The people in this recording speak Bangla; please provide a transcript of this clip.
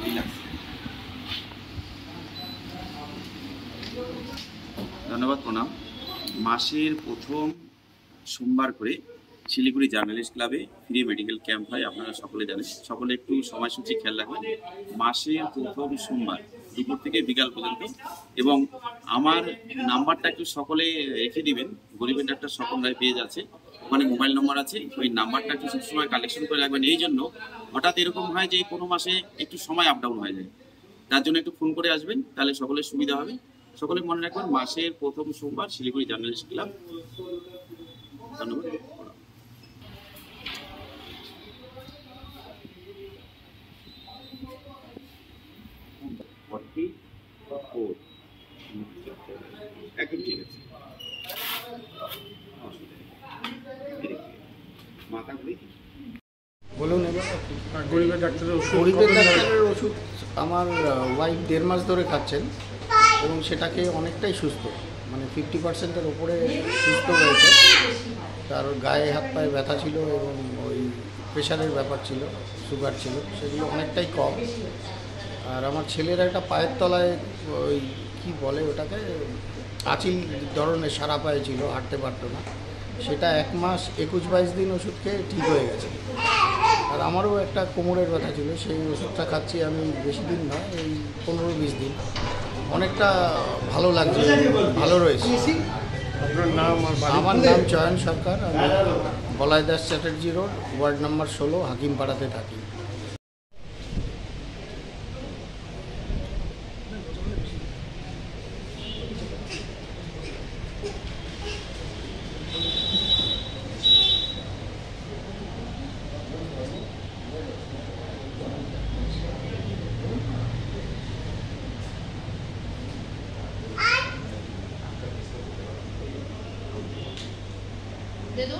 রিল্যাক্স। ধন্যবাদ, প্রণাম। মাসের প্রথম সোমবার করে শিলিগুড়ি জার্নালিস্ট ক্লাবে ফ্রি মেডিকেল ক্যাম্প হয়, আপনারা সকলে জানেন। সকলে একটু সময়সূচি খেয়াল রাখবেন। মাসের প্রথম সোমবার দুপুর থেকে বিকাল পর্যন্ত, এবং আমার নাম্বারটা একটু সকলে রেখে দিবেন। গরিবের ডাক্তার স্বপন রায় পেয়ে যাচ্ছে, ওখানে মোবাইল নম্বর আছে, ওই নাম্বারটা একটু সবসময় কালেকশন করে রাখবেন। এই জন্য হঠাৎ এরকম হয় যে কোনো মাসে একটু সময় আপ ডাউন হয়ে যায়, তার জন্য একটু ফোন করে আসবেন, তাহলে সকলের সুবিধা হবে। সকলে মনে রাখবেন, মাসের প্রথম সোমবার শিলিগুড়ি জার্নালিস্ট ক্লাব। ধন্যবাদ। একদম ঠিক আছে। মাথা ঘুরে বলুন। গরিবের ডাক্তারের ওষুধ আমার ওয়াইফ 1.5 মাস ধরে খাচ্ছেন, এবং সেটাকে অনেকটাই সুস্থ, মানে 50%-এর ওপরে সুস্থ হয়েছে। তার গায়ে হাত পায়ে ব্যথা ছিল, এবং ওই প্রেশারের ব্যাপার ছিল, সুগার ছিল, সেগুলো অনেকটাই কম। আর আমার ছেলের একটা পায়ের তলায় ওই কী বলে ওটাকে, আঁচিল ধরনের সারা পায়ে ছিল, হাঁটতে পারতো না। সেটা 1 মাস 21-22 দিন ওষুধ খেয়ে ঠিক হয়ে গেছে। আর আমারও একটা কোমরের ব্যথা ছিল, সেই ওষুধটা খাচ্ছি আমি বেশি দিন নয়, এই 15-20 দিন। অনেকটা ভালো লাগছে, ভালো রয়েছে। আপনার নাম? আমার নাম চয়ন সরকার, আমি Balai Das Chatterjee road, ward number 16, হাকিমপাড়াতে থাকি। दे दो।